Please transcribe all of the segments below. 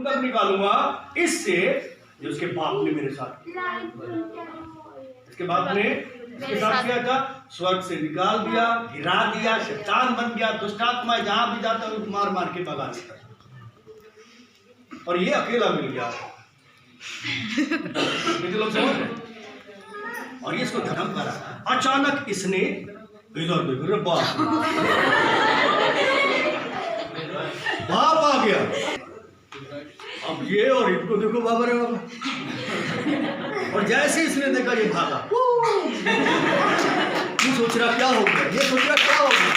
तक निकालूंगा इससे जो उसके बाप ने मेरे साथ किया। इसके बाप ने इसके साथ किया था, स्वर्ग से निकाल दिया, गिरा दिया, शैतान बन गया, दुष्टात्मा जहां भी जाता है मार मार के भगा देता है, और ये अकेला मिल गया। लोग समझ रहे, और ये इसको धर्म करा। अचानक इसने इधर देखो, बाप आ गया। अब ये और इनको देखो, बाबा रे बाबा। और जैसे इसने देखा ये भागा। ये सोच रहा क्या हो गया, ये सोच रहा क्या हो गया,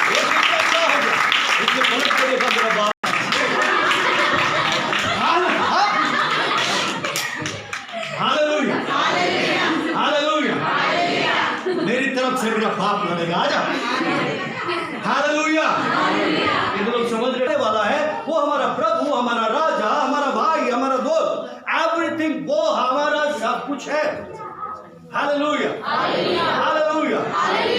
ये सोच रहा क्या हो गया। इसने पलट के देखा मेरा बाप। हालेलुया, हालेलुया, मेरी तरफ से मेरा बाप लड़ेगा। आजा, हालेलुया। ये तो लोग समझ रहे वाला है, वो हमारा प्रभु, हमारा राजा, हमारा भाई, हमारा दोस्त, एवरीथिंग, वो हमारा सब कुछ है। Hallelujah, hallelujah.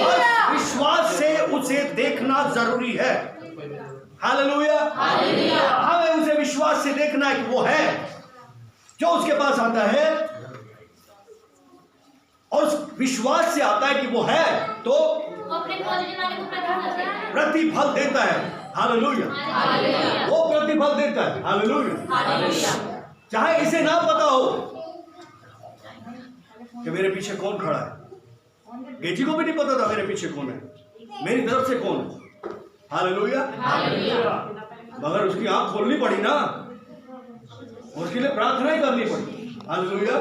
बस विश्वास से उसे देखना जरूरी है। हालेलुया, हमें उसे विश्वास से देखना है कि वो है। जो उसके पास आता है और उस विश्वास से आता है कि वो है, तो प्रतिफल देता है। हालेलुया, वो प्रतिफल देता है। हालेलुया। चाहे इसे ना पता हो कि मेरे पीछे कौन खड़ा है, गेजी को भी नहीं पता था मेरे पीछे कौन है, मेरी तरफ से कौन है। हालेलुया, मगर उसकी आंख खोलनी पड़ी ना, उसके लिए प्रार्थना ही करनी पड़ी। हालेलुया।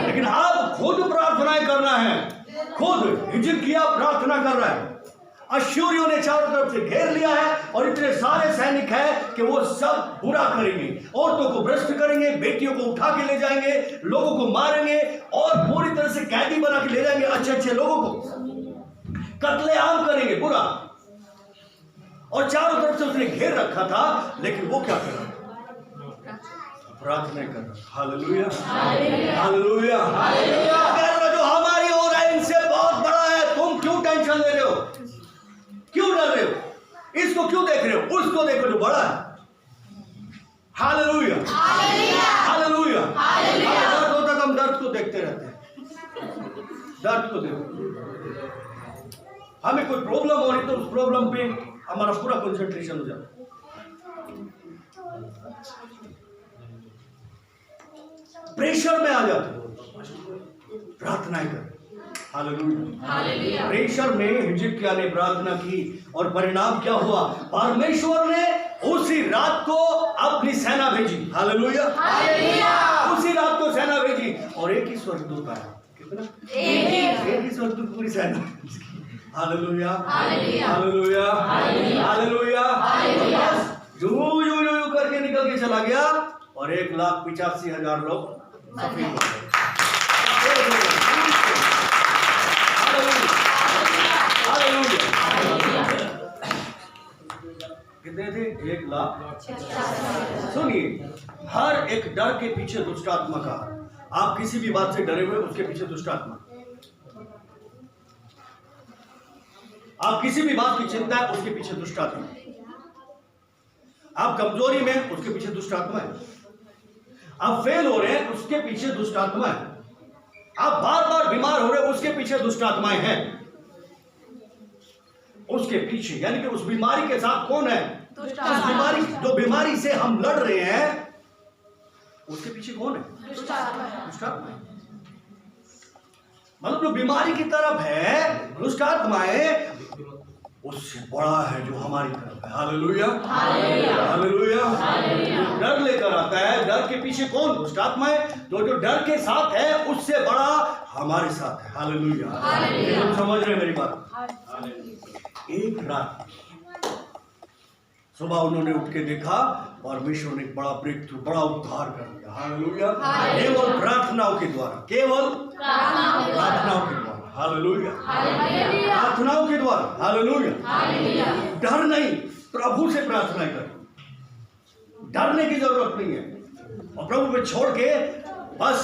लेकिन अब खुद प्रार्थनाएं करना है, खुद हिजकिय्याह प्रार्थना कर रहा है। अश्शूरियों ने चारों तरफ से घेर लिया है और इतने सारे सैनिक हैं कि वो सब बुरा करेंगे, औरतों को भ्रष्ट करेंगे, बेटियों को उठा के ले जाएंगे, लोगों को मारेंगे और पूरी तरह से कैदी बना के ले जाएंगे। अच्छे अच्छे लोगों को कत्लेआम करेंगे, बुरा। और चारों तरफ से उसने घेर रखा था, लेकिन वो क्या कर रहा है, प्रार्थना कर रहा। Hallelujah, hallelujah, hallelujah. जो हमारी ओर है इनसे बहुत बड़ा है, तुम क्यों टेंशन ले रहे हो, क्यों डर रहे हो, इसको क्यों देख रहे हो, उसको देखो जो बड़ा है। Hallelujah, hallelujah. दर्द होता है तो हम दर्द को देखते रहते हैं, दर्द को देखो। हमें कोई प्रॉब्लम हो रही तो उस प्रॉब्लम पे हमारा पूरा कंसंट्रेशन हो जाता है। प्रेशर में आ जाते, प्रार्थनाएं कर। हालेलुया। प्रेशर में हिजकिय्याह ने प्रार्थना की और परिणाम क्या हुआ, परमेश्वर ने उसी रात को अपनी सेना भेजी। हालेलुया, उसी रात को सेना भेजी और एक ही स्वर्गदूत आया। कितना? एक ही स्वर्गदूत पूरी सेना। Hallelujah, hallelujah, hallelujah. जू करके निकल के चला गया और 1,85,000 लोग सफीर हो गए। कितने थे? 1,00,000। सुनिए, हर एक डर के पीछे दुष्ट आत्मा का, आप किसी भी बात से डरे हुए उसके पीछे दुष्ट आत्मा, आप किसी भी बात की चिंता है उसके पीछे दुष्ट आत्मा, आप कमजोरी में उसके पीछे दुष्ट आत्मा है, आप फेल हो रहे हैं उसके पीछे दुष्ट आत्मा है, आप बार बार बीमार हो रहे हैं उसके पीछे दुष्ट आत्माएं हैं। उसके पीछे यानी कि उस बीमारी के साथ कौन है, उस बीमारी, जो बीमारी से हम लड़ रहे हैं उसके पीछे कौन है, दुष्ट आत्मा। मतलब जो बीमारी की तरफ है दुष्ट आत्माएं, उससे बड़ा है जो हमारी तरफ है। Hallelujah, hallelujah. डर लेकर आता है, डर के पीछे कौन, दुष्ट आत्माएं। जो डर के साथ है उससे बड़ा हमारे साथ है। हालेलुया, समझ रहे हैं मेरी बात। एक रात सुबह उन्होंने उठ के देखा, परमेश्वर ने बड़ा ब्रेक थ्रू, बड़ा उद्धार कर दिया। हालेलुया, केवल प्रार्थनाओं के द्वारा, केवल प्रार्थनाओं के द्वारा। हालेलुया, प्रार्थनाओं के द्वारा। हालेलुया। डर नहीं, प्रभु से प्रार्थना कर, डरने की जरूरत नहीं है। और प्रभु पे छोड़ के बस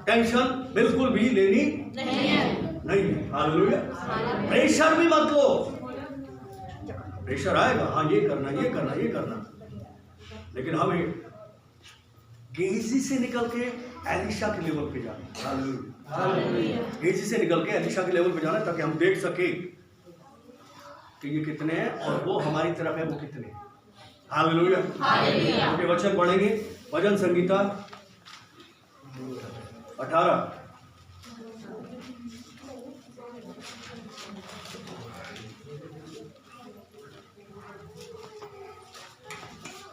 टेंशन बिल्कुल भी लेनी नहीं है। हालेलुया। प्रेशर भी मत लो, प्रेशर आएगा, हाँ ये करना, ये करना, ये करना, लेकिन हमें गेजी से निकल के एलिशा के लेवल पे जाना। हालेलुया। गेजी से निकल के एलिशा के लेवल पे जाना ताकि हम देख सके कि ये कितने हैं और वो हमारी तरफ है वो कितने हैं। हालेलुया। हालेलुया। वचन पढ़ेंगे भजन संगीता 18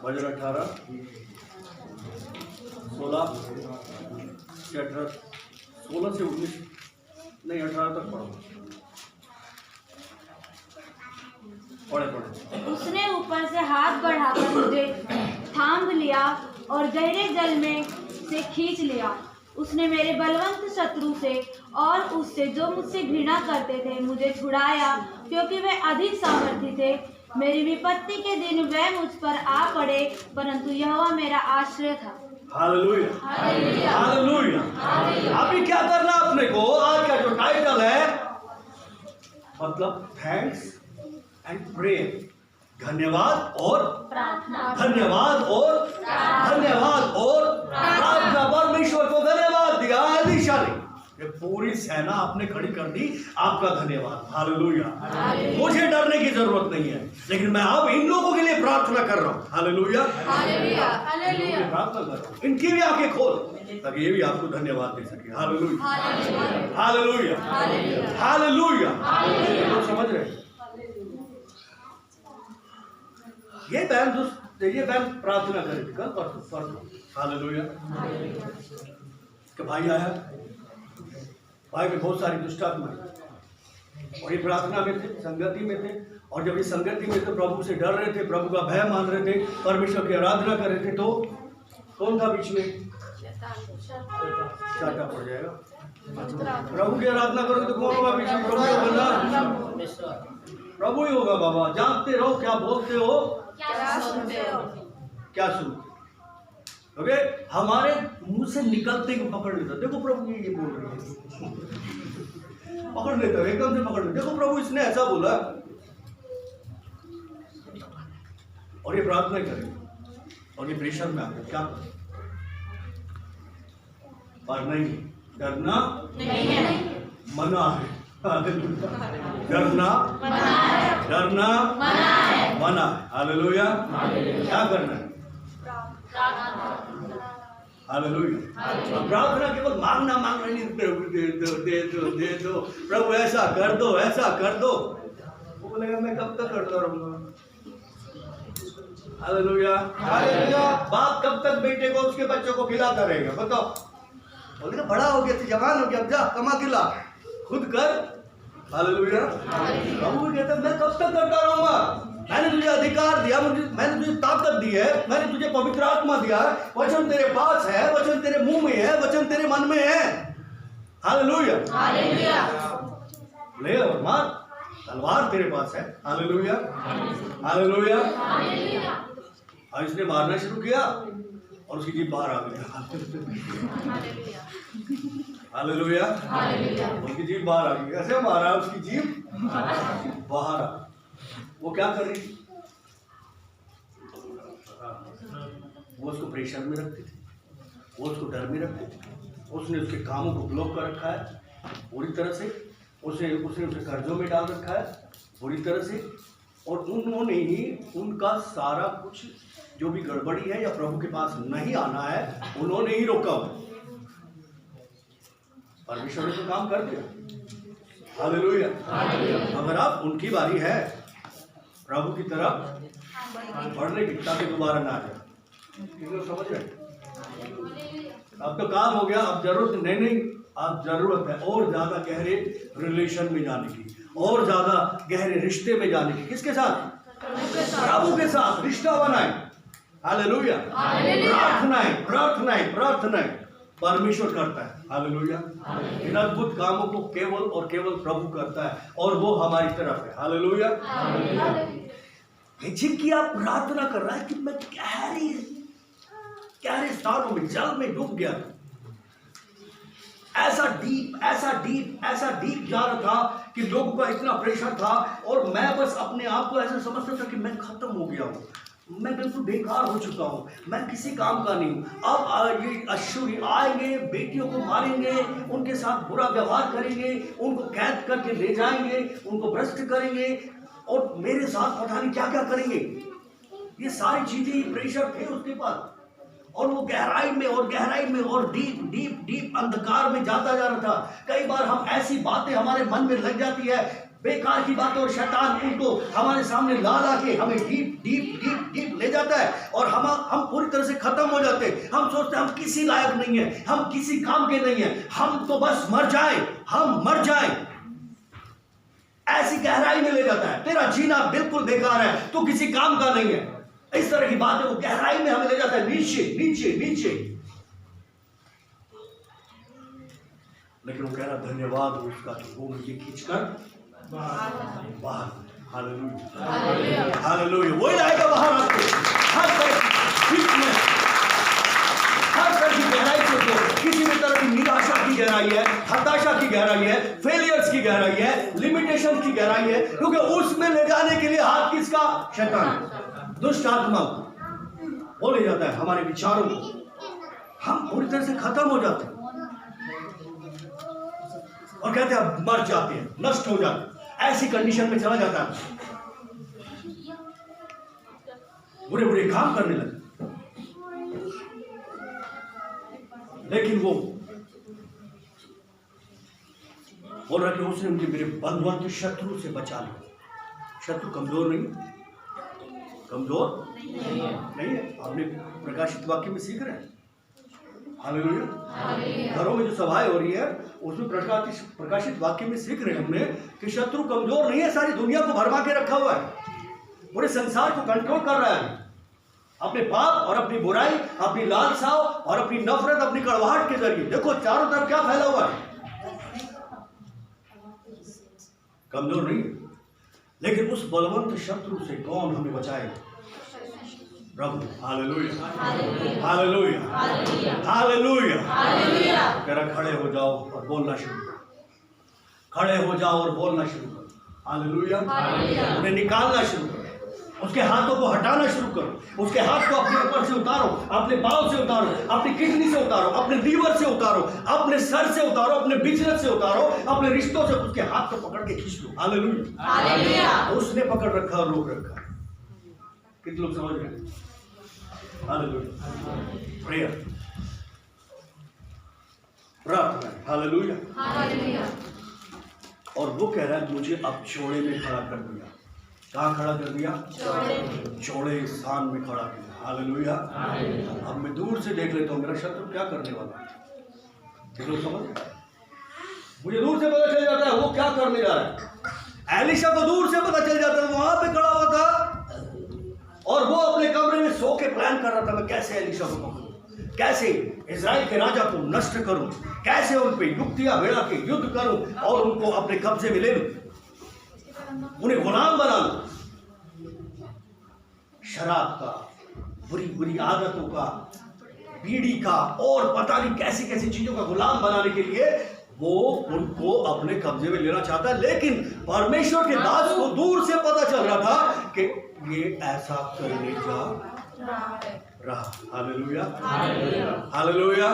भजन 18 16 से 19 नहीं 18 तक पढ़ो। पढ़े। उसने ऊपर से हाथ बढ़ाकर मुझे थाम लिया और गहरे जल में से खींच लिया। उसने मेरे बलवंत शत्रु से और उससे जो मुझसे घृणा करते थे मुझे छुड़ाया, क्योंकि वे अधिक सामर्थी थे। मेरी विपत्ति के दिन वे मुझ पर आ पड़े, परंतु यहोवा मेरा आश्रय था। हालेलुया। हालेलुया। अभी क्या करना अपने को, आज का जो टाइटल है मतलब थैंक्स एंड प्रेयर, धन्यवाद और प्रार्थना, धन्यवाद और धन्यवाद और प्रार्थना। परमेश्वर को धन्यवाद दिया एलीशा ने, ये पूरी सेना आपने खड़ी कर दी, आपका धन्यवाद। हालेलुया। मुझे डरने की जरूरत नहीं है, लेकिन मैं अब इन लोगों के लिए प्रार्थना कर रहा हूँ। हालेलुया। प्रार्थना कर रहा हूँ, इनकी भी आंखें खोल ताकि ये भी आपको धन्यवाद दे सके। हालेलुया। हालेलुया। हालेलुया। लोग समझ रहे हैं? ये बहन प्रार्थना करी थी कल परसों। हालेलुया। कि भाई आया, भाई में बहुत सारी दुष्टात्माएं और ये प्रार्थना में थे, संगति में थे, और जब ये संगति में थे प्रभु से डर रहे थे, प्रभु का भय मान रहे थे, परमेश्वर की आराधना कर रहे थे, तो कौन था बीच में? चाटा पड़ जाएगा। प्रभु की आराधना करोगे तो कौन होगा बीच में? प्रभु होगा, प्रभु ही होगा। बाबा जानते रहो क्या बोलते हो, क्या सुनते हो। ओके, हमारे मुंह से निकलते ही पकड़ लेता, देखो प्रभु ये बोल रहे हैं, पकड़ लेता, एकदम से पकड़ लेता, देखो प्रभु इसने ऐसा बोला। और ये प्रार्थना करें और ये प्रेशर में आकर क्या करें? और नहीं, डरना नहीं है, मना है। डरना डरना मना है। हालेलुया। क्या करना है? हालेलुया। प्रार्थना केवल मांगना नहीं, प्रभु दे दो दे दो दे दो, प्रभु ऐसा कर दो ऐसा कर दो। वो बोलेगा मैं कब तक करता रहूंगा। हालेलुया। बाप कब तक बेटे को उसके बच्चों को खिलाता रहेगा? बताओ। बोलेगा बड़ा हो गया, जवान हो गया, अब जा कमा के ला, खुद कर। हालेलुया। प्रभु कहता मैं कब तक करता रहूंगा? मैंने तुझे अधिकार दिया, मैंने तुझे ताकत दी है, मैंने तुझे पवित्र आत्मा दिया है, वचन तेरे पास है, वचन तेरे मुंह में है, वचन तेरे मन में है। हालेलुया। ले और मार, तलवार तेरे पास है। हालेलुया। हालेलुया। और इसने मारना शुरू किया और उसकी जीभ बाहर आ गई। हालेलुया। उसकी जीभ बाहर आ गई। कैसे मारा? उसकी जीभ बाहर आ। वो क्या कर रही थी? वो उसको प्रेशर में रखती थी, वो उसको डर में रखती थी, उसने उसके कामों को ब्लॉक कर रखा है पूरी तरह से, उसने उसे कर्जों में डाल रखा है पूरी तरह से, और उन्होंने ही उनका सारा कुछ जो भी गड़बड़ी है या प्रभु के पास नहीं आना है, उन्होंने ही रोका हुआ। परमेश्वर ने तो काम कर दिया। हालेलुया। मगर अब उनकी बारी है प्रभु की तरफ बढ़ने की, ताकि दोबारा ना आ जाए। समझ रहे? अब तो काम हो गया, अब जरूरत नहीं, अब जरूरत है और ज्यादा गहरे रिलेशन में जाने की, और ज्यादा गहरे रिश्ते में जाने की। किसके साथ? प्रभु के साथ रिश्ता बनाए। हालेलुया। प्रार्थनाएं परमेश्वर करता है। हालेलुया। इन अद्भुत कामों को केवल और केवल प्रभु करता है, और वो हमारी तरफ है। हालेलुया। हिजकिय्याह प्रार्थना कर रहा है कि मैं गहरे स्थानों में, जल में डूब गया, ऐसा डीप जा रहा था कि लोगों का इतना प्रेशर था, और मैं बस अपने आप को ऐसा समझता था कि मैं खत्म हो गया हूं। मैं बिल्कुल बेकार हो चुका हूँ, मैं किसी काम का नहीं हूँ। अब ये अश्शूरी आएंगे, बेटियों को मारेंगे, उनके साथ बुरा व्यवहार करेंगे, उनको कैद करके ले जाएंगे, उनको भ्रष्ट करेंगे और मेरे साथ पता नहीं क्या क्या करेंगे। ये सारी चीजें प्रेशर थे उसके पास और वो गहराई में और गहराई में और डीप डीप डीप अंधकार में जाता जा रहा था। कई बार हम ऐसी बातें हमारे मन में लग जाती है, बेकार की बातें, और शैतान उनको हमारे सामने ला ला के हमें डीप डीप डीप डीप ले जाता है और हम पूरी तरह से खत्म हो जाते हैं। हम सोचते हैं हम किसी लायक नहीं है, हम किसी काम के नहीं है, हम तो बस मर जाएं, हम मर जाएं। ऐसी गहराई में ले जाता है, तेरा जीना बिल्कुल बेकार है, तू किसी काम का नहीं है। इस तरह की बातें वो गहराई में हमें ले जाता है, नीचे नीचे नीचे। लेकिन वो कह रहा धन्यवाद हो उसका कि वो मुझे खींचकर बाहर, हालेलुया हालेलुया, वही लाएगा बाहर आपको। हर तरह की गहराई से तो किसी भी तरह की निराशा की गहराई है, हताशा की गहराई है, फेलियर्स की गहराई है, लिमिटेशन की गहराई है, क्योंकि उसमें ले जाने के लिए हाथ किसका? शैतान, दुष्ट आत्मा वो ले जाता है हमारे विचारों को। हम पूरी तरह से खत्म हो जाते हैं और कहते हैं मर जाते हैं, नष्ट हो जाते हैं, ऐसी कंडीशन में चला जाता है, बुरे बुरे काम करने लगे। लेकिन वो बोल रहा कि उसने मुझे मेरे बलवंत शत्रु से बचा लिया। शत्रु कमजोर नहीं, कमजोर नहीं है। आपने प्रकाशित वाक्य में सीख रहे हैं, हालेलुया। घरों में जो सभाएं हो रही है उसमें प्रकाशित वाक्य में सीख रहे हैं हमने कि शत्रु कमजोर नहीं है, सारी दुनिया को भरमा के रखा हुआ है, पूरे संसार को कंट्रोल कर रहा है। अपने पाप और अपनी बुराई, अपनी लालसाओं और अपनी नफरत, अपनी कड़वाहट के जरिए देखो चारों तरफ क्या फैला हुआ है। कमजोर नहीं है, लेकिन उस बलवंत शत्रु से कौन हमें बचाएगा? प्रभु। Hallelujah hallelujah hallelujah. कह रहा खड़े हो जाओ और बोलना शुरू करो, खड़े हो जाओ और बोलना शुरू करो। हालेलुया। उन्हें निकालना शुरू करो, उसके हाथों को हटाना शुरू करो, उसके हाथ को अपने ऊपर से उतारो, अपने पाँव से उतारो, अपनी किडनी से उतारो, अपने लीवर से उतारो, अपने सर से उतारो, अपने बिजनेस से उतारो, अपने रिश्तों से उसके हाथ को पकड़ के खींच लो। हालेलुया। उसने पकड़ रखा और रोक रखा। कितने लोग समझ रहे? हालेलुया। प्रेयर, प्रार्थना, हालेलुया। और वो कह रहा है मुझे अब चौड़े में खड़ा कर दिया। कहाँ खड़ा कर दिया? चौड़े स्थान में खड़ा किया। हालेलुया। अब मैं दूर से देख लेता हूँ मेरा शत्रु क्या करने वाला है। कितने लोग समझ? मुझे दूर से पता चल जाता है वो क्या करने जा रहा है। एलिशा को दूर से पता चल जाता है, वहां पे खड़ा हुआ था और वो अपने कमरे में सो के प्लान कर रहा था मैं कैसे एलिशा को पकड़ूं, कैसे इजराइल के राजा को नष्ट करूं, कैसे उन पे युक्तियां भेड़ा के युद्ध करूं और उनको अपने कब्जे में ले लूं, उन्हें गुलाम बना लूं। शराब का, बुरी बुरी आदतों का, बीड़ी का और पता नहीं कैसी कैसी चीजों का गुलाम बनाने के लिए वो उनको अपने कब्जे में लेना चाहता है। लेकिन परमेश्वर के दास को दूर से पता चल रहा था कि ये ऐसा करने जा रहा। Hallelujah hallelujah.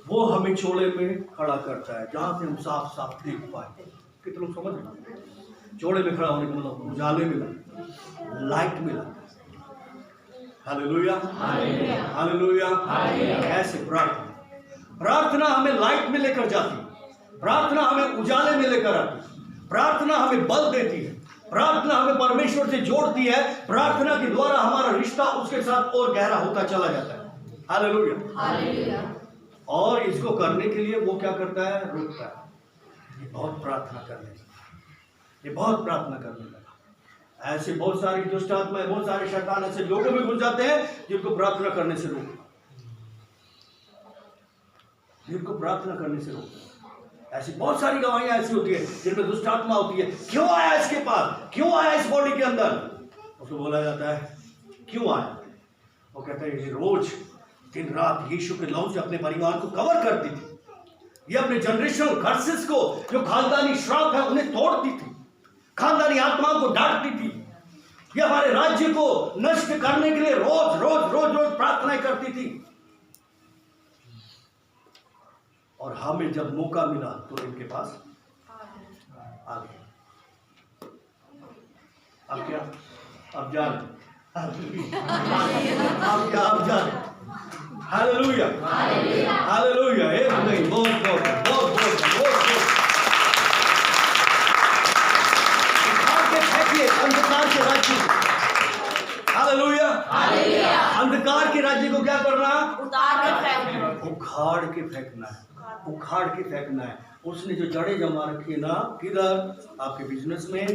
वो हमें चौड़े में खड़ा करता है जहां से हम साफ साफ देख पाए। कितने लोग समझ रहे? चौड़े में खड़ा होने का मतलब उजाले मिला, लाइट मिला। Hallelujah hallelujah. ऐसे प्रार्थना हमें लाइट में लेकर जाती है, प्रार्थना हमें उजाले में लेकर आती है, प्रार्थना हमें बल देती है, प्रार्थना हमें परमेश्वर से जोड़ती है, प्रार्थना के द्वारा हमारा रिश्ता उसके साथ और गहरा होता चला जाता है। हालेलुया। और इसको करने के लिए वो क्या करता है? रुकता है। ये बहुत प्रार्थना करने लगा, ये बहुत प्रार्थना करने लगा। ऐसे बहुत सारी दुष्ट आत्माएं, बहुत सारे शैतान ऐसे लोगों में घुस जाते हैं जिनको प्रार्थना करने से रोकते, जिनको प्रार्थना करने से रोकते। ऐसी बहुत सारी गवाहियां ऐसी होती है जिनमें दुष्ट आत्मा होती है। क्यों आया इसके पास? क्यों आया इस बॉडी के अंदर? उसको बोला जाता है क्यों आया? वो कहता है ये रोज दिन रात यीशु के लहू से अपने परिवार को कवर करती थी। ये अपने जनरेशनल कर्सेस को, जो खानदानी श्राप है, उन्हें तोड़ती थी, खानदानी आत्माओं को डांटती थी। ये हमारे राज्य को नष्ट करने के लिए रोज रोज रोज रोज प्रार्थनाएं करती थी। और हमें जब मौका मिला तो इनके पास आ गए। अब क्या? अब जान अब जान। Hallelujah hallelujah. एक नहीं, बहुत बहुत बहुत बहुत बहुत फेंकिए अंधकार के राज्य। Hallelujah hallelujah. अंधकार के राज्य को क्या करना? उखाड़ के फेंकना है, उखाड़ के फेंकना है। उसने जो जड़ें जमा रखी है ना, किधर? आपके बिजनेस में,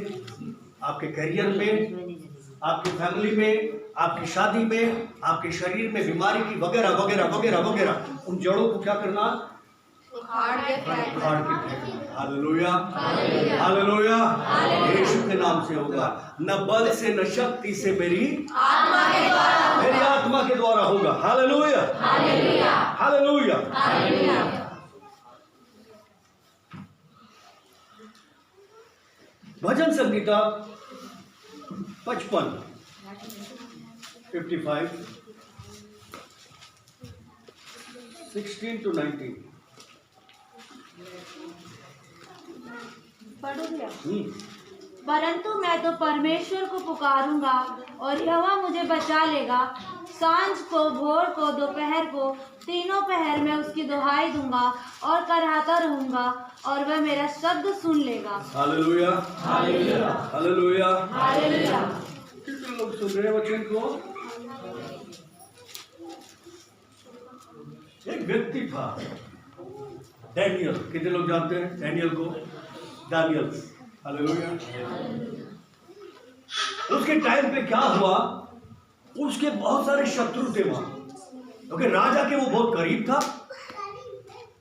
आपके करियर में, आपकी फैमिली में, आपकी शादी में, आपके शरीर में बीमारी की वगैरह वगैरह वगैरह वगैरह, उन जड़ों को क्या करना? उखाड़ के फेंकना। Hallelujah hallelujah. यीशु के नाम से होगा। न बल से न शक्ति से, मेरी आत्मा के द्वारा होगा। Hallelujah hallelujah. Bhajan Sangeeta 55 16 to 19 पढ़ो क्या? परंतु मैं तो परमेश्वर को पुकारूंगा और यहोवा मुझे बचा लेगा। सांझ को, भोर को, दोपहर को, तीनों पहर में उसकी दुहाई दूंगा और कराहता रहूंगा और वह मेरा शब्द सुन लेगा। Hallelujah hallelujah hallelujah hallelujah. कितने लोग सुन रहे हैं वचन को? एक व्यक्ति था डैनियल। कितने लोग जानते हैं डैनियल को? दानियल। हालेलुया। उसके टाइम पे क्या हुआ? उसके बहुत सारे शत्रु थे वहां, क्योंकि राजा के वो बहुत करीब था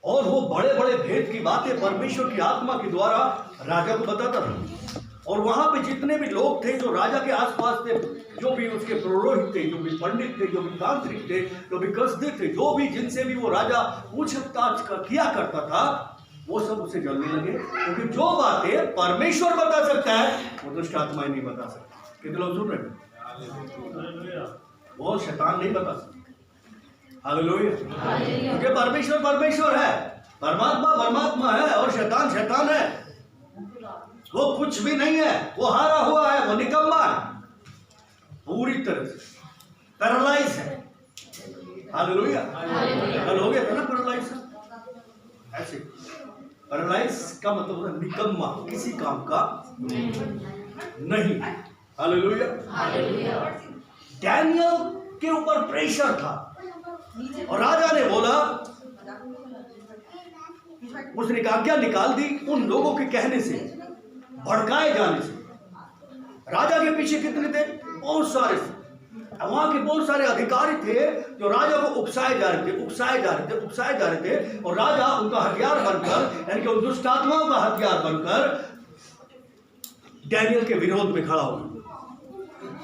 और वो बड़े बड़े भेद की बातें परमेश्वर की आत्मा के द्वारा राजा को बताता था। और वहां पे जितने भी लोग थे जो राजा के आसपास थे, जो भी उसके पुरोहित थे, जो भी पंडित थे, जो भी तांत्रिक थे, जो भी कसदी थे, जो भी जिनसे भी वो राजा पूछताछ किया करता था, वो सब उसे जलने लगे, क्योंकि जो बातें परमेश्वर बता सकता है वो दुष्ट आत्माएं नहीं बता सकती। कितने लोग सुन रहे हैं? वो शैतान नहीं बता सकते। हालेलुया। क्योंकि परमेश्वर परमेश्वर है, परमात्मा परमात्मा है और शैतान शैतान है। वो कुछ भी नहीं है, वो हारा हुआ है, वो निकम्मा है, पूरी तरह से पैरालाइज है। हालेलुया। कल हो गया था ना पैरालाइज? ऐसे पैरालाइज का मतलब है निकम्मा, किसी काम का नहीं। हालेलुया। डैनियल के ऊपर प्रेशर था और राजा ने बोला, उसने आज्ञा निकाल दी उन लोगों के कहने से, भड़काए जाने से। राजा के पीछे कितने थे? बहुत सारे थे। वहां के बहुत सारे अधिकारी थे जो राजा को उकसाए जा रहे थे, उकसाए जा रहे थे, उकसाए जा रहे थे। और राजा उनका हथियार बनकर, यानी कि उन दुष्ट आत्माओं का हथियार बनकर डैनियल के विरोध में खड़ा हुआ।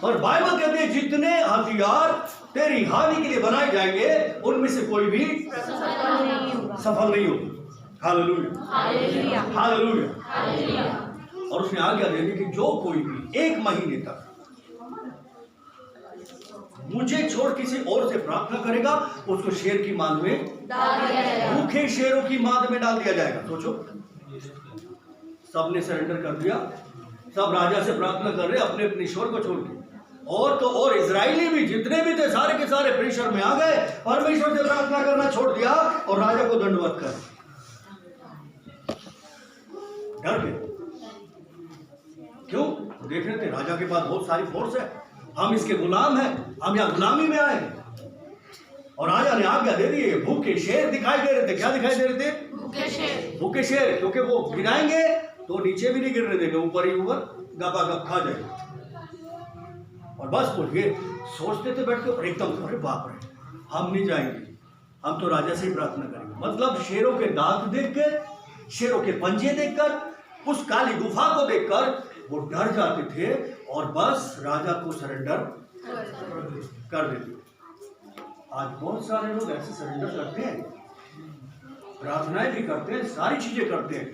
और बाइबल कहते हैं जितने हथियार तेरी हानि के लिए बनाए जाएंगे उनमें से कोई भी सफल नहीं होगा। Hallelujah hallelujah. और उसने आज्ञा दे दी कि जो कोई भी 1 महीने तक मुझे छोड़ किसी और से प्रार्थना करेगा उसको शेर की मांद में, भूखे शेरों की मांद में डाल दिया जाएगा। सोचो, सबने सरेंडर कर दिया, सब राजा से प्रार्थना कर रहे अपने अपने ईश्वर को छोड़ के। और तो और इजरायली भी जितने भी थे सारे के सारे प्रेशर में आ गए, परमेश्वर से प्रार्थना करना छोड़ दिया और राजा को दंडवत कर डर गए। क्यों? देख रहे थे राजा के पास बहुत सारी फोर्स है, हम इसके गुलाम हैं, हम यहाँ गुलामी में आए। और राजा ने आज्ञा दे दी। भूखे शेर दिखाई दे रहे थे। क्या दिखाई दे रहे थे? भूखे शेर, क्योंकि वो गिराएंगे तो नीचे भी नहीं गिरने देंगे, ऊपर ही ऊपर गपा गप खा जाएंगे। और बस वो ये सोचते थे बैठ के, एकदम अरे बाप रे, हम नहीं जाएंगे, हम तो राजा से ही प्रार्थना करेंगे। मतलब शेरों के दांत देखकर, शेरों के पंजे देखकर, उस काली गुफा को देखकर वो डर जाते थे और बस राजा को सरेंडर कर देते। आज बहुत सारे लोग ऐसे सरेंडर करते हैं, प्रार्थनाएं भी करते हैं, सारी चीजें करते हैं,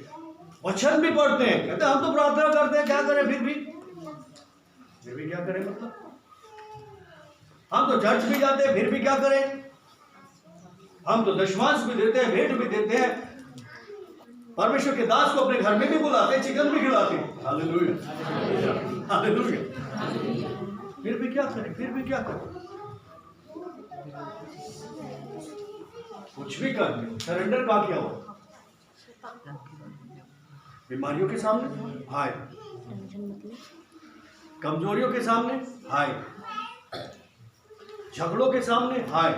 वचन भी पढ़ते हैं, कहते हैं हम तो प्रार्थना करते हैं, क्या करें फिर भी। फिर भी क्या करें? मतलब हम तो चर्च भी जाते हैं, फिर भी क्या करें? हम तो दशमांश भी देते हैं, भेंट भी देते हैं, परमेश्वर के दास को अपने घर में भी बुलाते हैं, चिकन भी खिलाते हैं। Hallelujah, hallelujah. फिर भी क्या करें? फिर भी क्या करें? कुछ भी कर, सरेंडर कहाँ किया हो? बीमारियों के सामने हाय, कमजोरियों के सामने हाय, झगड़ों के सामने हाय,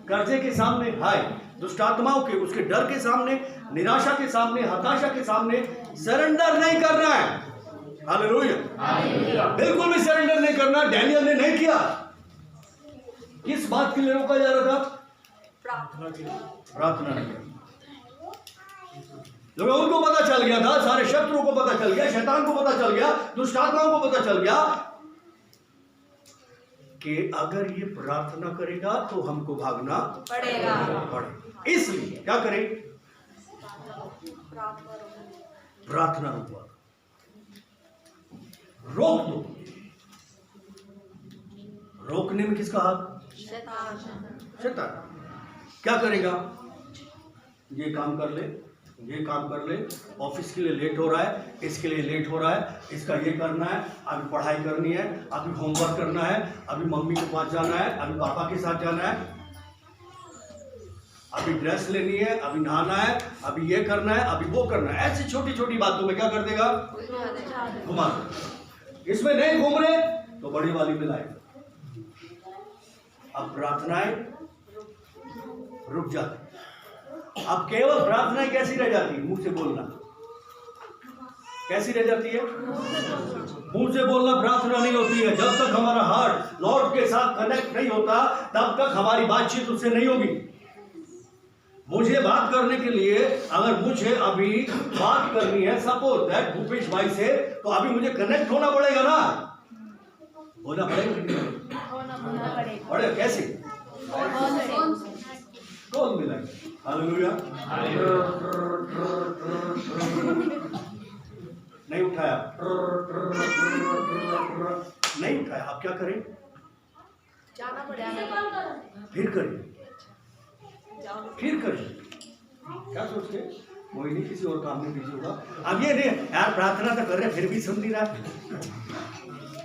कर्जे के सामने हाय, दुष्ट आत्माओं के उसके डर के सामने, निराशा के सामने, हताशा के सामने सरेंडर नहीं करना है। हालेलुया, बिल्कुल भी सरेंडर नहीं करना। डैनियल ने नहीं किया। किस बात के लिए रोका जा रहा था? प्रार्थना नहीं करना। जब उनको पता चल गया था, सारे शत्रुओं को पता चल गया, शैतान को पता चल गया, दुष्ट आत्माओं को पता चल गया कि अगर ये प्रार्थना करेगा तो हमको भागना पड़ेगा। इसलिए क्या करें? प्रार्थना रोक दो। रोकने में किसका हाथ? शैतान। क्या करेगा? ये काम कर ले, ये काम कर ले, ऑफिस के लिए लेट हो रहा है, इसके लिए लेट हो रहा है, इसका ये करना है, अभी पढ़ाई करनी है, अभी होमवर्क करना है, अभी मम्मी के पास जाना है, अभी पापा के साथ जाना है, अभी ड्रेस लेनी है, अभी नहाना है, अभी ये करना है, अभी वो करना है। ऐसी छोटी छोटी बातों में क्या कर देगा? घुमा। इसमें नहीं घूम रहे तो बड़ी वाली में लाए। अब प्रार्थनाएं रुक जाती। अब केवल प्रार्थनाएं कैसी रह जाती? मुंह से बोलना। कैसी रह जाती है? मुंह से बोलना प्रार्थना नहीं होती है। जब तक हमारा हार्ट लॉर्ड के साथ कनेक्ट नहीं होता तब तक हमारी बातचीत उससे नहीं होगी। मुझे बात करने के लिए अगर मुझे अभी बात करनी है सपोज दैट भूपेश भाई से, तो अभी मुझे कनेक्ट होना पड़ेगा ना। होना पड़ेगा। कैसे? कौन मिलाएगा? हालेलुया। नहीं उठाया, नहीं उठाया। अब क्या करें? जाना पड़ेगा। फिर करें, फिर करें। क्या सोचते? कोई नहीं, किसी और काम में बिजी होगा। अब ये नहीं यार, प्रार्थना तो कर रहे फिर भी सुन नहीं रहा,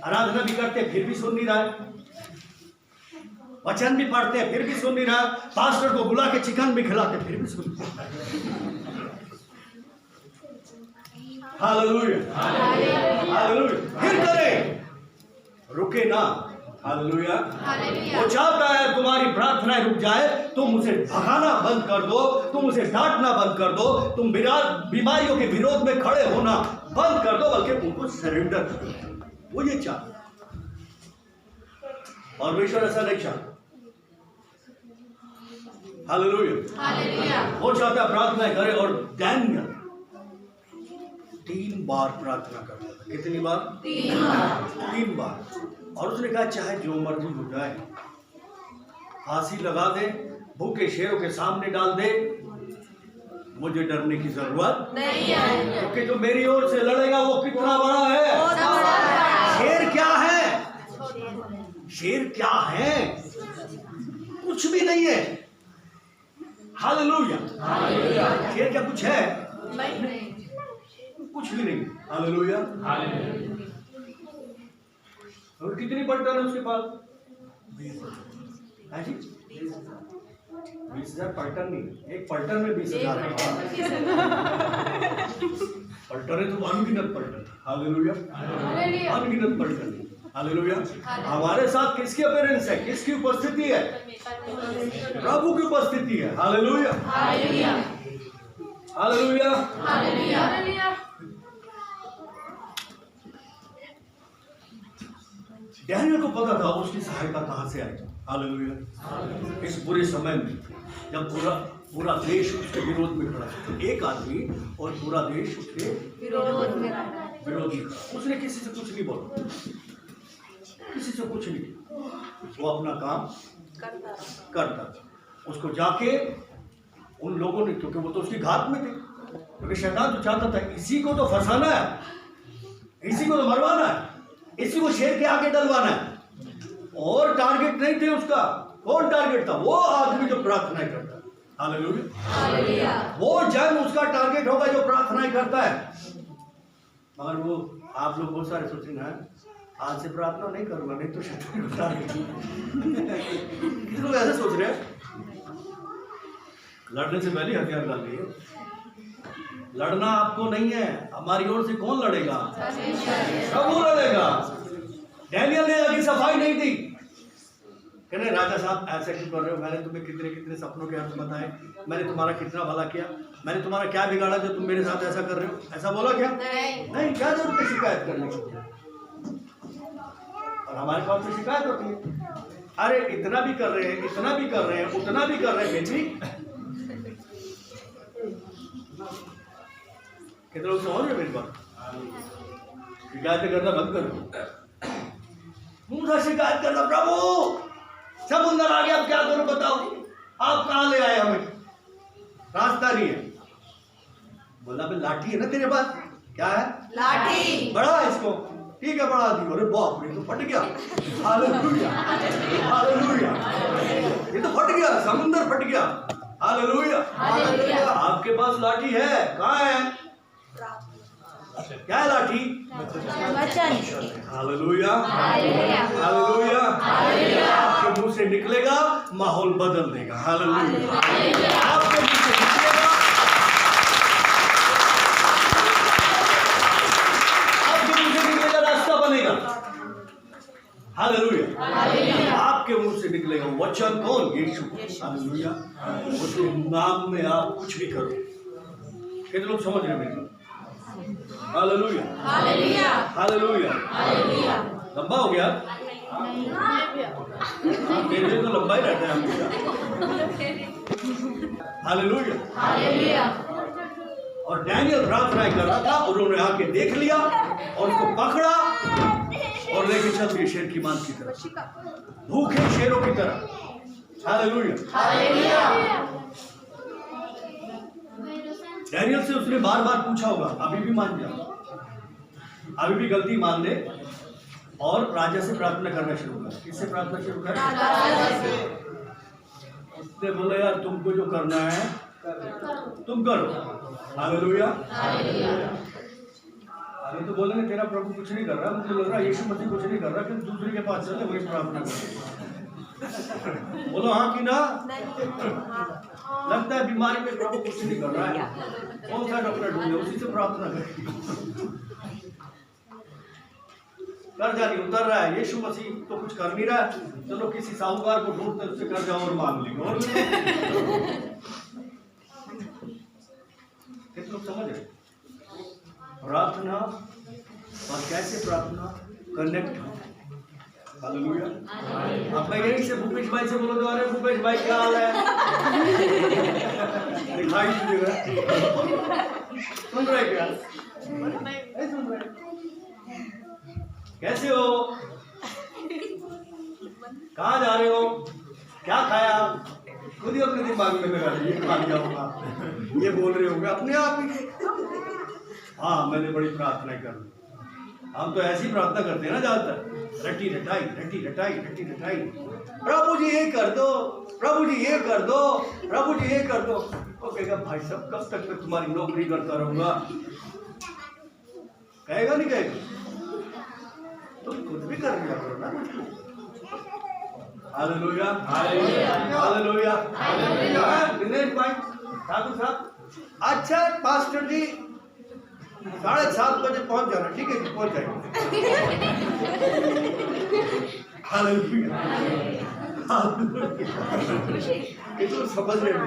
आराधना भी करते फिर भी सुन नहीं रहा, वचन भी पढ़ते हैं फिर भी सुन नहीं रहा, पास्टर को बुला के चिकन भी खिलाते फिर भी सुन नहीं रहा। Hallelujah, hallelujah. फिर करें, रुके ना। हालेलुया। वो चाहता है तुम्हारी प्रार्थनाएं रुक जाए, तुम उसे भगाना बंद कर दो, तुम उसे डांटना बंद कर दो, तुम बीमारियों के विरोध में खड़े होना बंद कर दो, बल्कि उनको सरेंडर कर दो। वो ये चाहता, परमेश्वर ऐसा नहीं चाहता। हालेलुया। वो चाहता प्रार्थना करे। और डैनियल 3 बार प्रार्थना करता था। कितनी बार? 3 बार। और उसने कहा चाहे जो मर्जी हो जाए, फांसी लगा दे, भूखे शेरों के सामने डाल दे, मुझे डरने की जरूरत नहीं है, क्योंकि जो मेरी ओर से लड़ेगा वो कितना बड़ा है। शेर क्या है? शेर क्या है? कुछ भी नहीं है। हालेलुया। शेर क्या कुछ है? कुछ भी नहीं। हालेलुया। और कितनी पलटन है उसके पास? 20,000 पलटन नहीं, एक पलटन में 20,000 है। पलटन है तो अनगिनत पलटन। हालेलुया, अनगिनत पलटन। हालेलुया। हमारे साथ किसकी अपीयरेंस है? किसकी उपस्थिति है? प्रभु की उपस्थिति है। Hallelujah, hallelujah, hallelujah. डैनियल को पता था उसकी सहायता कहां से आई। हालेलुया। इस बुरे समय में जब पूरा देश उसके विरोध में खड़ा है, एक आदमी और पूरा देश उसके विरोध में खड़ा, उसने किसी से कुछ नहीं बोला, किसी से कुछ नहीं। वो अपना काम करता था। उसको जाके उन लोगों ने, क्योंकि वो तो उसकी घात में थे, क्योंकि शैतान तो चाहता था इसी को तो फंसाना है, इसी को तो मरवाना है, इसी को शेर के आगे डलवाना है। और टारगेट नहीं थे उसका। कौन टारगेट था? वो आदमी जो प्रार्थना करता है। हालेलुया। वो जन उसका टारगेट होगा जो प्रार्थना करता है। मगर वो आप लोग बहुत सारे सोचेंगे आज से प्रार्थना नहीं करूंगा, नहीं तो शैतान को टारगेट। कितने लोग ऐसे सोच रहे हैं? लड़ने से पहले हथियार डाल लिए। लड़ना आपको नहीं है, हमारी ओर से कौन लड़ेगा? प्रभु लड़ेगा। डैनियल ने आगे सफाई नहीं दी। कहने राजा साहब ऐसा क्यों कर रहे हो? मैंने तुम्हें कितने कितने सपनों के अर्थ बताए, मैंने तुम्हारा कितना भला किया, मैंने तुम्हारा क्या बिगाड़ा जो तुम मेरे साथ ऐसा कर रहे हो? ऐसा बोला क्या? नहीं। क्या जरूरत है शिकायत करने की? और हमारे पास तो शिकायत होती है। अरे इतना भी कर रहे हैं, इतना भी कर रहे हैं, उतना भी कर रहे हैं, फिर भी कितने लोग समझ रहे मेरी बात? शिकायत करना बंद करो। मुंह से शिकायत करना, प्रभु समुद्र आ गया, अब क्या करूं बताओ, आप कहां ले आए हमें? रास्ता नहीं है। बोला भाई लाठी है ना तेरे पास? क्या है? लाठी। बड़ा है इसको? ठीक है बढ़ा दी। अरे बाप रे, तो फट गया। Hallelujah, hallelujah. ये तो फट गया, समुद्र फट गया। हालेलुया। आपके पास लाठी है? कहाँ है? क्या है लाठी? वचन। Hallelujah, hallelujah. आपके मुंह से निकलेगा, माहौल बदल देगा। हालेलुया। आपके मुंह से निकलेगा, आपके मुंह से निकलेगा, रास्ता बनेगा। हालेलुया। आपके मुंह से निकलेगा वचन। कौन? यीशु। हालेलुया। उसके नाम में आप कुछ भी करो। कितने लोग समझ रहे हैं? Hallelujah, hallelujah, hallelujah. लंबा हो गया? मेरे तो लंबा ही रहता है हमेशा। Hallelujah, hallelujah. और डैनियल प्रार्थना कर रहा था, उन्होंने आके देख लिया और उसको पकड़ा और लेके चल दिए शेर की मान की तरफ, भूखे शेरों की तरह। Hallelujah, hallelujah. डैनियल से उसने बार बार पूछा होगा, अभी भी मान जाओ, अभी भी गलती मान ले, और राजा से प्रार्थना करना शुरू कर। किससे प्रार्थना शुरू कर? उसने बोला यार तुमको जो करना है तुम करो। हालेलुया। अरे तो बोलेंगे तेरा प्रभु कुछ नहीं कर रहा, मुझे लग रहा है यीशु मसीह कुछ नहीं कर रहा, कि दूसरे के पास चले वही प्रार्थना कर। बोलो हाँ कि ना? लगता है बीमारी में प्रभु कुछ नहीं कर रहा है, कौन सा डॉक्टर ढूंढे, उसी से प्रार्थना करें। कर्जा नहीं उतर रहा है, यीशु मसीह तो कुछ कर नहीं रहा है, चलो किसी साहूकार को ढूंढते उससे कर्जा और मांग लेंगे। और कितने लोग समझ रहे? प्रार्थना और कैसे प्रार्थना कनेक्ट हो। हालेलुया। अब मैं यही से भूपेश भाई से बोलो तो, अरे भूपेश भाई क्या हाल है? दिखाई नहीं दे रहा। सुन रहे क्या? नहीं सुन रहे? कैसे हो? कहाँ जा रहे हो? क्या खाया? खुद ही अपने दिमाग में लगा लीजिए, खा लिया होगा, ये बोल रहे होंगे अपने आप ही। हाँ मैंने बड़ी प्रार्थना कर ली। हम तो ऐसी प्रार्थना करते हैं ना ज्यादातर, रटी रटाई रटी रटाई रटी रटाई, प्रभु जी ये कर दो, प्रभु जी ये कर दो, प्रभु जी ये कर दो। वो कहेगा भाई साहब कब तक मैं तुम्हारी नौकरी करता रहूंगा? कहेगा नहीं कहेगा? तुम खुद भी कर लिया करो ना। Hallelujah, hallelujah, hallelujah, hallelujah. Dinesh भाई ठाकुर साहब, अच्छा पास्टर जी 7:30 बजे पहुंच जाना, ठीक है? पहुंच जाएंगे। हालेलुया, ये तो समझ रहे हैं।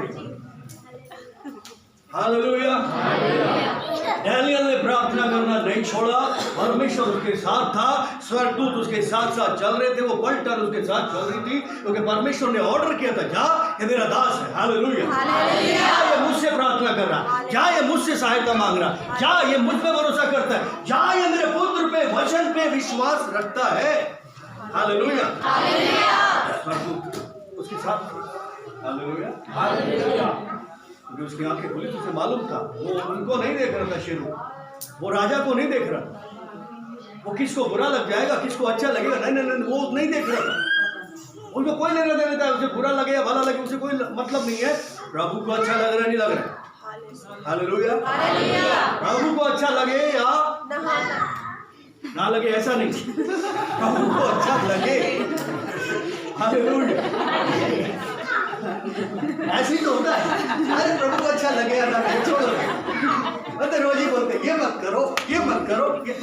हालेलुया। डैनियल ने प्रार्थना करना नहीं छोड़ा, परमेश्वर उसके साथ था, स्वर्गदूत उसके साथ साथ चल रहे थे, वो पलटन उसके साथ चल रही थी, क्योंकि परमेश्वर ने ऑर्डर किया था जा ये मेरा दास है। हालेलुया। जा ये मुझसे प्रार्थना कर रहा, जा ये मुझसे सहायता मांग रहा, जा ये मुझ पे भरोसा करता है, जा ये मेरे पुत्र पे वचन पे विश्वास रखता है। हालेलुया। स्वर्गदूत उसके साथ। Hallelujah, hallelujah. जो उसकी आंखें खुली तो उसे मालूम था, वो उनको नहीं देख रहा था, शेरू वो राजा को नहीं देख रहा। वो किसको बुरा लग जाएगा, किसको अच्छा लगेगा, नहीं नहीं नहीं, वो नहीं देख रहा था। उनको कोई लेना देना था, उसे बुरा लगे या भला लगे उसे कोई मतलब नहीं है। प्रभु को अच्छा लग रहा है नहीं लग रहा है, हालेलुया। प्रभु को अच्छा लगे या ना लगे ऐसा नहीं, प्रभु को अच्छा लगे, हालेलुया। ऐसे ही तो होता है, अरे प्रभु को अच्छा लगे या ना लगे छोड़ो, तो रोज ही बोलते ये मत करो, ये मत करो, ये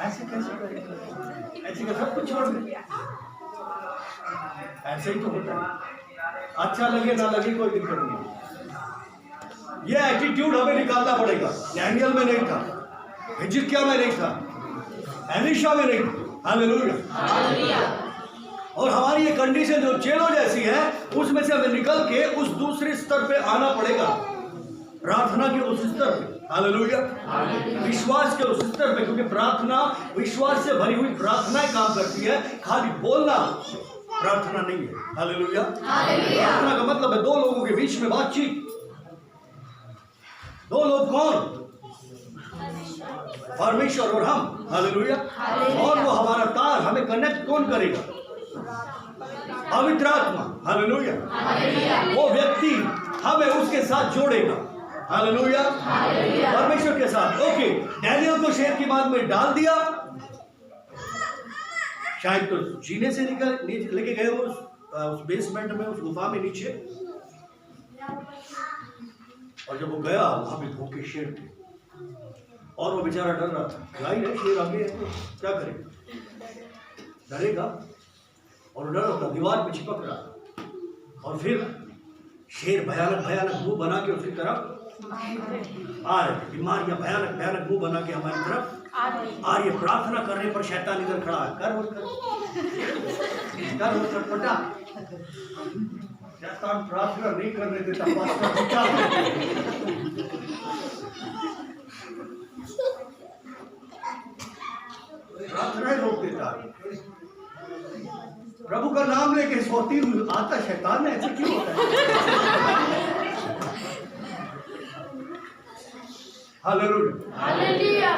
ऐसे कैसे करें, ऐसे का सब कुछ छोड़ दे, ऐसे ही तो होता है। अच्छा लगे ना लगे कोई दिक्कत नहीं, ये एटीट्यूड हमें निकालना पड़ेगा। डैनियल में नहीं था, हिजकिय्याह में नहीं था, एलीशा में नहीं था, हालेलुया। और हमारी ये कंडीशन जो चेलो जैसी है, उसमें से हमें निकल के उस दूसरे स्तर पे आना पड़ेगा, प्रार्थना के उस स्तर पे, हालेलुया, विश्वास के उस स्तर पे। क्योंकि प्रार्थना, विश्वास से भरी हुई प्रार्थनाएं काम करती है, खाली बोलना प्रार्थना नहीं है, हालेलुया। प्रार्थना का मतलब है दो लोगों के बीच में बातचीत। दो लोग कौन? परमेश्वर और हम, हालेलुया। और वो हमारा तार, हमें कनेक्ट कौन करेगा? पवित्र आत्मा, हालेलुया। वो व्यक्ति हमें उसके साथ जोड़ेगा, हालेलुया, परमेश्वर के साथ। ओके, डैनियल को शेर की बात में डाल दिया, शायद तो जीने से निकल लेके गए उस बेसमेंट में, उस गुफा में नीचे। और जब वो गया वहां पे भूखे शेर थे और वो बेचारा डर रहा था, भाई है शेर आगे है तो क्या करेगा, डरेगा। और डर रहा था, दीवार पे चिपक रहा। और फिर शेर भयानक भयानक मुंह बना के उसकी तरफ आ रहे, बीमारियां भयानक भयानक मुंह बना के हमारी तरफ आ रही है। प्रार्थना करने पर शैतान इधर खड़ा है, कर पटा। शैतान प्रार्थना नहीं करने देता, प्रार्थना रोक देता। प्रभु का नाम लेके सोती आता शैतान है, ऐसे क्यों होता है? हालेलुया।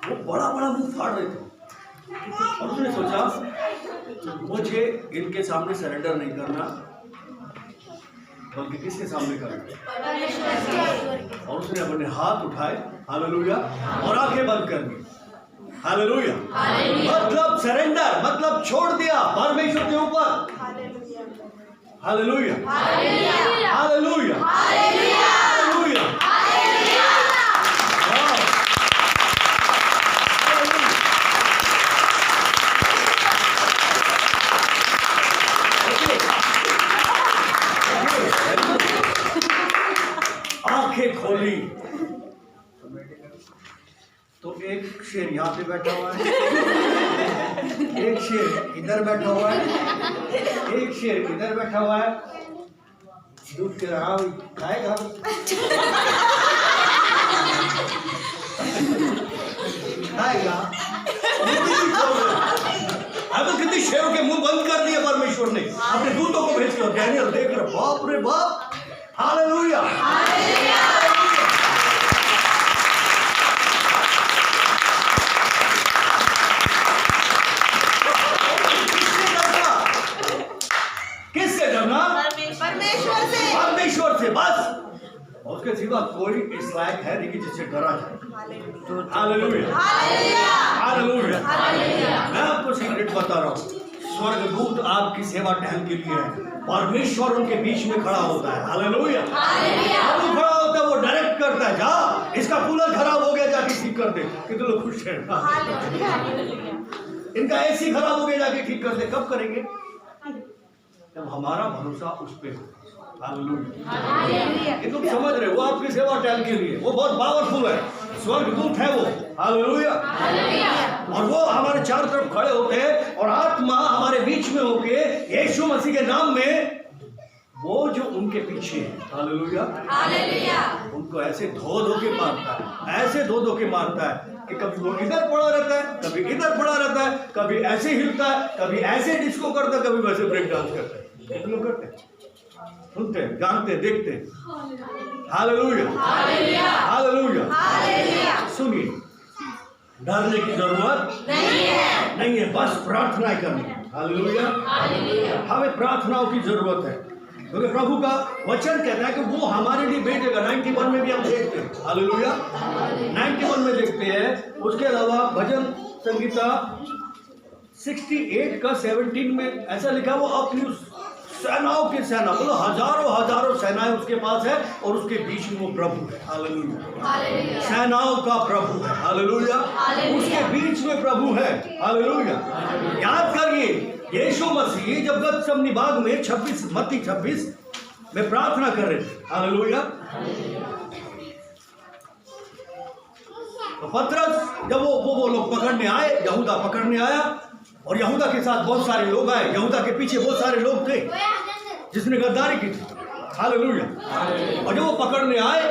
वो बड़ा बड़ा मुंह फाड़ रहे थे और उसने सोचा मुझे इनके सामने सरेंडर नहीं करना, बल्कि किसके सामने करना। और उसने अपने हाथ उठाए, हालेलुया, और आंखें बंद कर दी, हालेलुया। मतलब सरेंडर, मतलब छोड़ दिया परमेश्वर के ऊपर, हालेलुया, हालेलुया, हालेलुया। आंखें खोली तो एक शेर यहाँ पे बैठा हुआ है, एक शेर इधर बैठा हुआ है, एक शेर इधर बैठा हुआ है। दूध के रहा खाएगा, खाएगा। अब तो कितनी शेरों के मुंह बंद कर दिए परमेश्वर ने अपने दूतों को भेज कर। डैनियल देख रहे, बाप रे बाप, हालेलुया। किससे डरना? परमेश्वर से बस। उसके सिवा कोई इस लायक है नहीं कि जिससे डरा जाए। Hallelujah, hallelujah. मैं आपको सीक्रेट बता रहा हूँ, स्वर्गदूत आपकी सेवा टहल के लिए है, परमेश्वर उनके बीच में खड़ा होता है, हालेलुया। वो खड़ा होता है, वो डायरेक्ट करता है, जा इसका कूलर खराब हो गया जाके ठीक कर दे। कितने लोग खुश हैं? इनका एसी खराब हो गया जाके ठीक कर दे। कब करेंगे? जब हमारा भरोसा उस पे हो, हालेलुया। ये तुम समझ रहे हो, वो आपकी सेवा टहल के लिए, वो बहुत पावरफुल है, स्वर्गदूत है वो, हालेलुया। और वो हमारे चारों तरफ खड़े होते हैं और आत्मा हमारे बीच में होके यीशु मसीह के नाम में वो जो उनके पीछे है, हालेलुया, उनको ऐसे धो धो के मारता है, ऐसे धो धो के मारता है कि कभी वो इधर पड़ा रहता है, कभी इधर पड़ा रहता है, कभी ऐसे हिलता है, कभी ऐसे डिस्को करता है, कभी वैसे ब्रेक डांस करता है। कितने लोग करते हैं? सुनते हैं, जानते हैं, देखते हैं। Hallelujah, hallelujah. सुनिए, डरने की जरूरत नहीं है, बस प्रार्थना करनी है। हालेलुया। हमें प्रार्थनाओं की जरूरत है, क्योंकि प्रभु का वचन कहता है कि वो हमारे लिए भेजेगा। 91 में भी हम देखते हैं, हालेलुया, 91 में देखते हैं। उसके अलावा भजन संगीता 68 का 17 में ऐसा लिखा, वो अपनी उस सेनाओं की सेना, मतलब हजारों सेनाएं उसके पास है और उसके बीच में वो प्रभु है। हालेलुया। सेनाओं का प्रभु है। हालेलुया। उसके बीच में प्रभु है। हालेलुया। याद करिए, यीशु मसीह जब गतसमनी बाग में 26 में प्रार्थना कर रहे थे, हालेलुया, तो पतरस जब वो लोग पकड़ने आए, यहूदा पकड़ने आया, और यहूदा के साथ बहुत सारे लोग आए। यहूदा के पीछे बहुत सारे लोग थे जिसने गद्दारी की थी। हालेलुया। और जब वो पकड़ने आए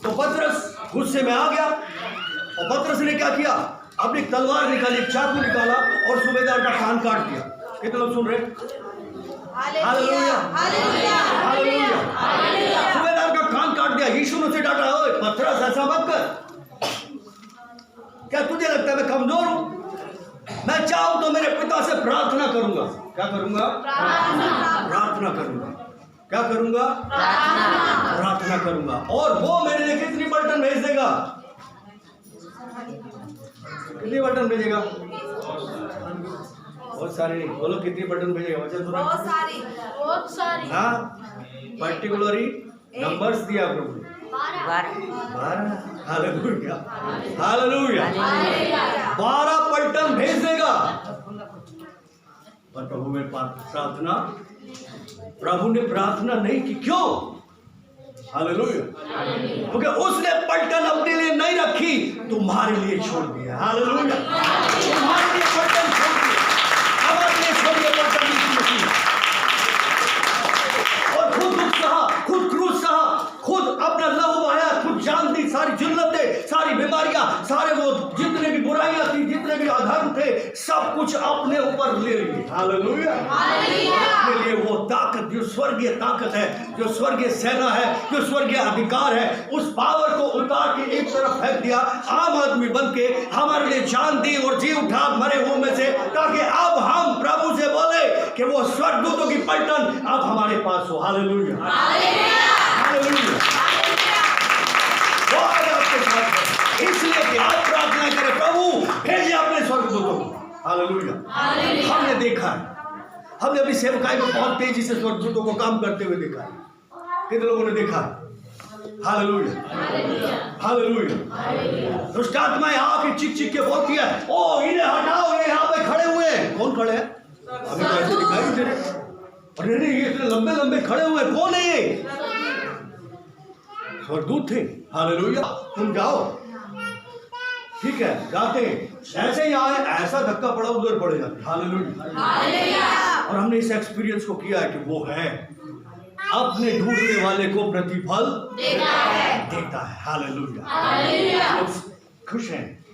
तो पतरस गुस्से में आ गया, और पतरस ने क्या किया, अपनी तलवार निकाली, चाकू निकाला और सूबेदार का कान काट दिया। कितने लोग सुन रहे? हालेलुया। सूबेदार का कान काट दिया। यीशु ने उसे डांटा, ओए पतरस ऐसा मत कर, क्या तुझे लगता है मैं कमजोर हूं? मैं चाहूं तो मेरे पिता से प्रार्थना करूंगा। क्या करूंगा? प्रार्थना करूंगा। क्या करूंगा? प्रार्थना करूंगा, और वो मेरे लिए कितनी पलटन भेज देगा? कितनी पलटन भेजेगा? बहुत सारी नहीं, बोलो कितनी पलटन भेजेगा? वचन सुना, बहुत सारी। हाँ, पर्टिकुलरली नंबर्स दिया प्रभु ने, 12। हालेलुया। हालेलुया। 12 पलटन भेज देगा। और प्रभु में प्रार्थना, प्रभु ने प्रार्थना नहीं की। क्यों? हालेलुया। क्योंकि उसने पलटन अपने लिए नहीं रखी, तुम्हारे लिए छोड़ दिया। हालेलुया। तुम्हारे लिए पलटन छोड़ दिया, हमारे लिए छोड़ दिया पलटन। और खुद दुख सहा, खुद क्रूस सहा, खुद अपना लहू बहाया, खुद जान दी, सारी जिल्लतें, सारी बीमारियां, सारे वो जितने भी बुराइयां थी, जितने भी अधर्म थे, सब कुछ अपने ऊपर ले लिए। हालेलुया। अपने लिए वो ताकत, जो स्वर्गीय ताकत है, जो स्वर्गीय सेना है, जो स्वर्गीय अधिकार है, उस पावर को उतार के एक तरफ फेंक दिया। आम आदमी बन के हमारे लिए जान दी और जी उठा मरे हुओं में से, ताकि अब हम प्रभु से बोले कि वो स्वर्गदूतों की पलटन अब हमारे पास हो। हालेलुया। हालेलुया। वो आज आपके साथ है, इसलिए कि आप प्रार्थना करें, प्रभु भेजिए अपने स्वर्गदूतों को। हालेलुया। हमने देखा है, हमने अभी सेवकाई में बहुत तेजी से स्वर्गदूतों को काम करते हुए देखा है। कितने लोगों ने देखा? हालेलुया। हालेलुया। दुष्ट आत्माएं आके चिक के बोलती है, ओ इन्हें हटाओ, ये यहाँ पे खड़े हुए हैं। कौन खड़े हैं? अभी तो ऐसे दिखाई दे रहे। अरे नहीं, ये इतने लंबे कड़े हुए, कौन है ये? स्वर्गदूत थे। हालेलुया। तुम जाओ, ठीक है, जाते ऐसे ही आए, ऐसा धक्का पड़ा, उधर पड़े जाते। हालेलुया। और हमने इस एक्सपीरियंस को किया है कि वो है, अपने ढूंढने वाले को प्रतिफल देता है। हालेलुया। खुश हैं,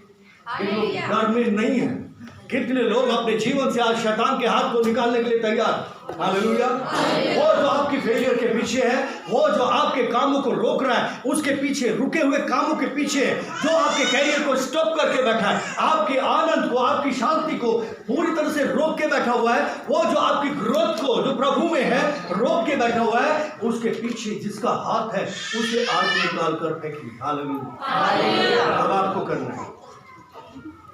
डर में नहीं है। कितने लोग अपने जीवन से आज शैतान के हाथ को निकालने के लिए तैयार। हालेलुया। वो जो आपकी फेलियर के पीछे है, वो जो आपके कामों को रोक रहा है, उसके पीछे, रुके हुए कामों के पीछे, जो आपके कैरियर को स्टॉप करके बैठा है, आपके आनंद को, आपकी शांति को पूरी तरह से रोक के बैठा हुआ है, वो जो आपकी ग्रोथ को, जो प्रभु में है, रोक के बैठा हुआ है, उसके पीछे जिसका हाथ है, उसे आज निकाल कर फेंकिए। हालेलुया। अब आपको करना है,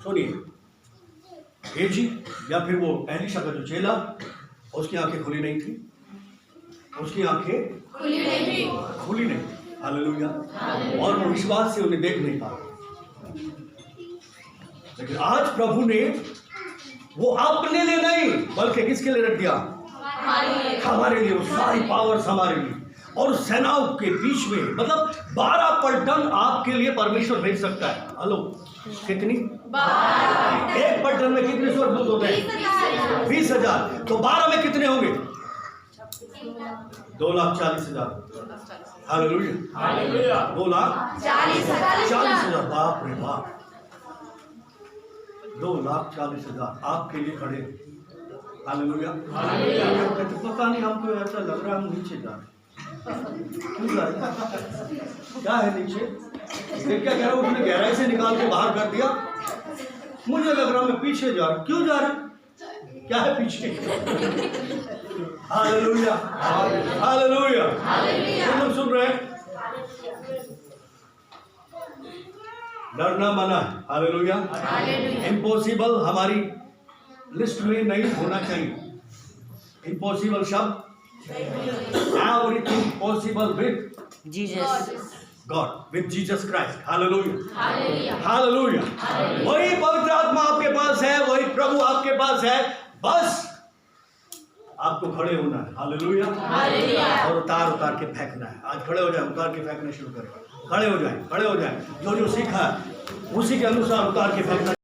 सुनिए, जी, या फिर वो एलीशा का जो चेला, उसकी आंखें खुली नहीं थी, उसकी आंखें खुली नहीं। हालेलुया। और वो विश्वास से उन्हें देख नहीं पा रहे। लेकिन आज प्रभु ने वो अपने लिए नहीं, बल्कि किसके लिए रख दिया? हमारे लिए। वो सारी पावर्स हमारे लिए, और सेनाओं के बीच में, मतलब 12 पलटन आपके लिए परमेश्वर भेज सकता है। हेलो, कितनी? 12। एक पलटन में कितने स्वर्गदूत होते हैं? 20,000। तो 12 में कितने होंगे? 2,40,000। हालेलुया। 2,40,000। बाप रे बाप, 2,40,000 आपके लिए खड़े। हालेलुया। पता नहीं, हमको ऐसा लग रहा है हम नीचे जा रहे हैं। क्यों जा रही है? क्या है नीचे? ये क्या कह रहा हूँ, उसने गहराई से निकाल के बाहर कर दिया। मुझे लग रहा मैं पीछे जा रहा, क्यों जा रहा? क्या है पीछे? हालेलुया, हालेलुया, तुम लोग सुन रहे हैं? डरना मना है। हालेलुया। इम्पॉसिबल हमारी लिस्ट में नहीं होना चाहिए। इम्पॉसिबल शब्द, everything possible with Jesus God, with Jesus Christ. Hallelujah, hallelujah. वही पवित्र आत्मा आपके पास है, वही प्रभु आपके पास है, बस आपको खड़े होना है। हालेलुया। और उतार उतार के फेंकना है। आज खड़े हो जाए, उतार के फेंकना शुरू करें। खड़े हो जाए, खड़े हो जाए। जो जो सीखा है उसी के अनुसार उतार के फेंकना।